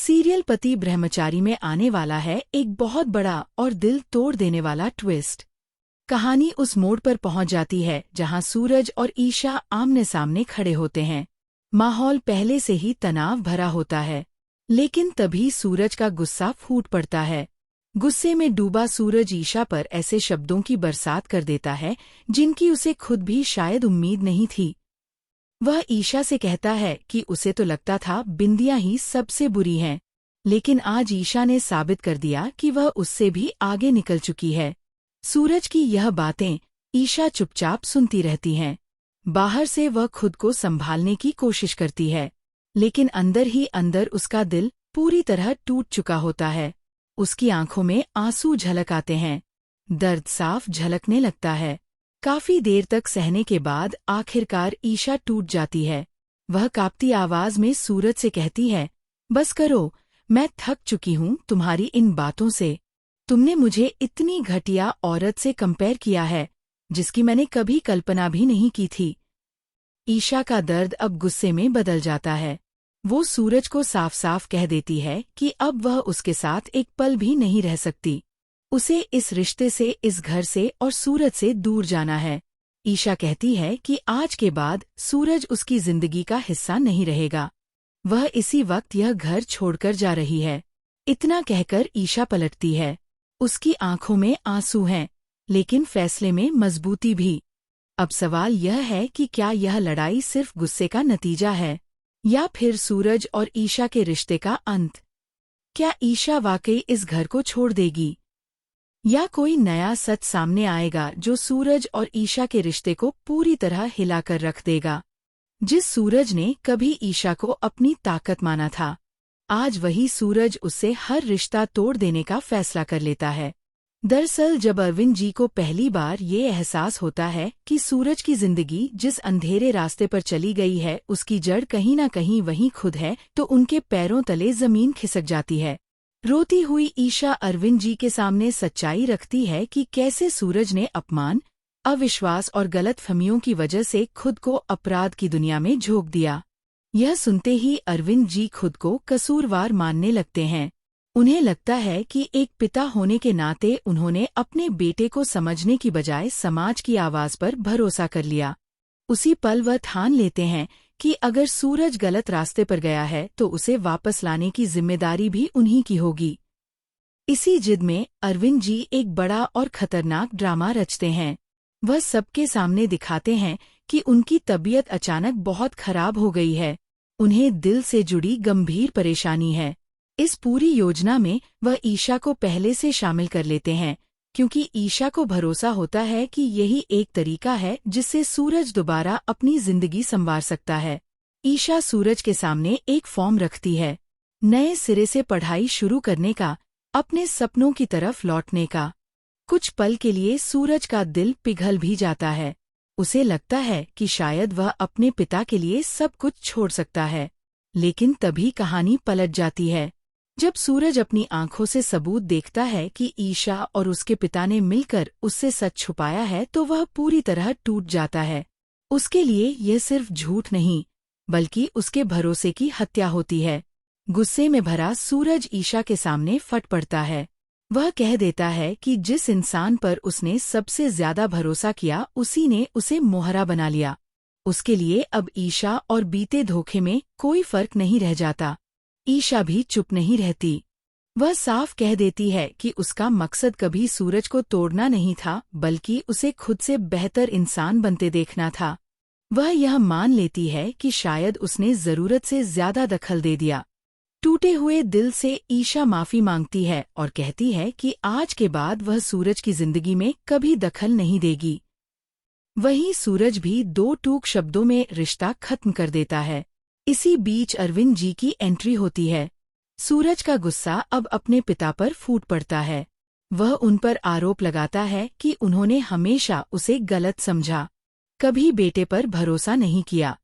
Serial पति ब्रह्मचारी में आने वाला है एक बहुत बड़ा और दिल तोड़ देने वाला ट्विस्ट। कहानी उस मोड़ पर पहुंच जाती है जहां सूरज और ईशा आमने सामने खड़े होते हैं। माहौल पहले से ही तनाव भरा होता है, लेकिन तभी सूरज का गुस्सा फूट पड़ता है। गुस्से में डूबा सूरज ईशा पर ऐसे शब्दों की बरसात कर देता है जिनकी उसे खुद भी शायद उम्मीद नहीं थी। वह ईशा से कहता है कि उसे तो लगता था बिंदियां ही सबसे बुरी हैं, लेकिन आज ईशा ने साबित कर दिया कि वह उससे भी आगे निकल चुकी है। सूरज की यह बातें ईशा चुपचाप सुनती रहती हैं। बाहर से वह खुद को संभालने की कोशिश करती है, लेकिन अंदर ही अंदर उसका दिल पूरी तरह टूट चुका होता है। उसकी आंखों में आंसू झलक आते हैं, दर्द साफ झलकने लगता है। काफी देर तक सहने के बाद आखिरकार ईशा टूट जाती है। वह कांपती आवाज में सूरज से कहती है, बस करो, मैं थक चुकी हूँ तुम्हारी इन बातों से। तुमने मुझे इतनी घटिया औरत से कंपेयर किया है जिसकी मैंने कभी कल्पना भी नहीं की थी। ईशा का दर्द अब गुस्से में बदल जाता है। वो सूरज को साफ साफ कह देती है कि अब वह उसके साथ एक पल भी नहीं रह सकती। उसे इस रिश्ते से, इस घर से और सूरज से दूर जाना है। ईशा कहती है कि आज के बाद सूरज उसकी जिंदगी का हिस्सा नहीं रहेगा। वह इसी वक्त यह घर छोड़कर जा रही है। इतना कहकर ईशा पलटती है। उसकी आंखों में आंसू हैं, लेकिन फैसले में मजबूती भी। अब सवाल यह है कि क्या यह लड़ाई सिर्फ गुस्से का नतीजा है, या फिर सूरज और ईशा के रिश्ते का अंत? क्या ईशा वाकई इस घर को छोड़ देगी, या कोई नया सच सामने आएगा जो सूरज और ईशा के रिश्ते को पूरी तरह हिलाकर रख देगा? जिस सूरज ने कभी ईशा को अपनी ताकत माना था, आज वही सूरज उससे हर रिश्ता तोड़ देने का फैसला कर लेता है। दरअसल जब अरविंद जी को पहली बार ये एहसास होता है कि सूरज की जिंदगी जिस अंधेरे रास्ते पर चली गई है उसकी जड़ कहीं न कहीं वहीं खुद है, तो उनके पैरों तले जमीन खिसक जाती है। रोती हुई ईशा अरविंद जी के सामने सच्चाई रखती है कि कैसे सूरज ने अपमान, अविश्वास और गलतफहमियों की वजह से खुद को अपराध की दुनिया में झोंक दिया। यह सुनते ही अरविंद जी खुद को कसूरवार मानने लगते हैं। उन्हें लगता है कि एक पिता होने के नाते उन्होंने अपने बेटे को समझने की बजाय समाज की आवाज पर भरोसा कर लिया। उसी पल वह ठान लेते हैं कि अगर सूरज गलत रास्ते पर गया है तो उसे वापस लाने की जिम्मेदारी भी उन्हीं की होगी। इसी जिद में अरविंद जी एक बड़ा और खतरनाक ड्रामा रचते हैं। वह सबके सामने दिखाते हैं कि उनकी तबीयत अचानक बहुत खराब हो गई है। उन्हें दिल से जुड़ी गंभीर परेशानी है। इस पूरी योजना में वह ईशा को पहले से शामिल कर लेते हैं, क्योंकि ईशा को भरोसा होता है कि यही एक तरीका है जिससे सूरज दोबारा अपनी जिंदगी संवार सकता है। ईशा सूरज के सामने एक फॉर्म रखती है, नए सिरे से पढ़ाई शुरू करने का, अपने सपनों की तरफ लौटने का। कुछ पल के लिए सूरज का दिल पिघल भी जाता है। उसे लगता है कि शायद वह अपने पिता के लिए सब कुछ छोड़ सकता है, लेकिन तभी कहानी पलट जाती है। जब सूरज अपनी आंखों से सबूत देखता है कि ईशा और उसके पिता ने मिलकर उससे सच छुपाया है, तो वह पूरी तरह टूट जाता है। उसके लिए यह सिर्फ झूठ नहीं, बल्कि उसके भरोसे की हत्या होती है। गुस्से में भरा सूरज ईशा के सामने फट पड़ता है। वह कह देता है कि जिस इंसान पर उसने सबसे ज्यादा भरोसा किया उसी ने उसे मोहरा बना लिया। उसके लिए अब ईशा और बीते धोखे में कोई फर्क नहीं रह जाता। ईशा भी चुप नहीं रहती। वह साफ कह देती है कि उसका मकसद कभी सूरज को तोड़ना नहीं था, बल्कि उसे खुद से बेहतर इंसान बनते देखना था। वह यह मान लेती है कि शायद उसने जरूरत से ज्यादा दखल दे दिया। टूटे हुए दिल से ईशा माफी मांगती है और कहती है कि आज के बाद वह सूरज की जिंदगी में कभी दखल नहीं देगी। वहीं सूरज भी दो टूक शब्दों में रिश्ता खत्म कर देता है। इसी बीच अरविंद जी की एंट्री होती है। सूरज का गुस्सा अब अपने पिता पर फूट पड़ता है। वह उन पर आरोप लगाता है कि उन्होंने हमेशा उसे गलत समझा, कभी बेटे पर भरोसा नहीं किया।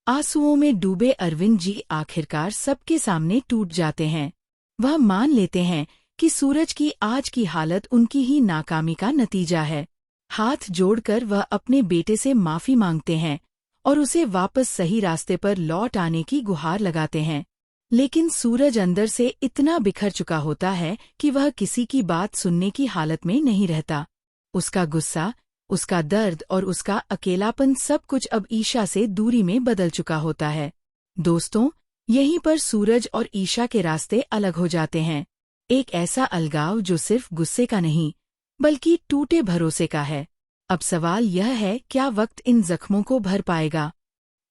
आंसुओं में डूबे अरविंद जी आखिरकार सबके सामने टूट जाते हैं। वह मान लेते हैं कि सूरज की आज की हालत उनकी ही नाकामी का नतीजा है। हाथ जोड़कर वह अपने बेटे से माफी मांगते हैं और उसे वापस सही रास्ते पर लौट आने की गुहार लगाते हैं। लेकिन सूरज अंदर से इतना बिखर चुका होता है कि वह किसी की बात सुनने की हालत में नहीं रहता। उसका गुस्सा, उसका दर्द और उसका अकेलापन सब कुछ अब ईशा से दूरी में बदल चुका होता है। दोस्तों, यहीं पर सूरज और ईशा के रास्ते अलग हो जाते हैं। एक ऐसा अलगाव जो सिर्फ गुस्से का नहीं, बल्कि टूटे भरोसे का है। अब सवाल यह है, क्या वक्त इन जख्मों को भर पाएगा?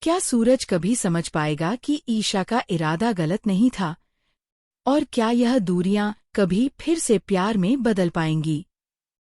क्या सूरज कभी समझ पाएगा कि ईशा का इरादा गलत नहीं था? और क्या यह दूरियां कभी फिर से प्यार में बदल पाएंगी?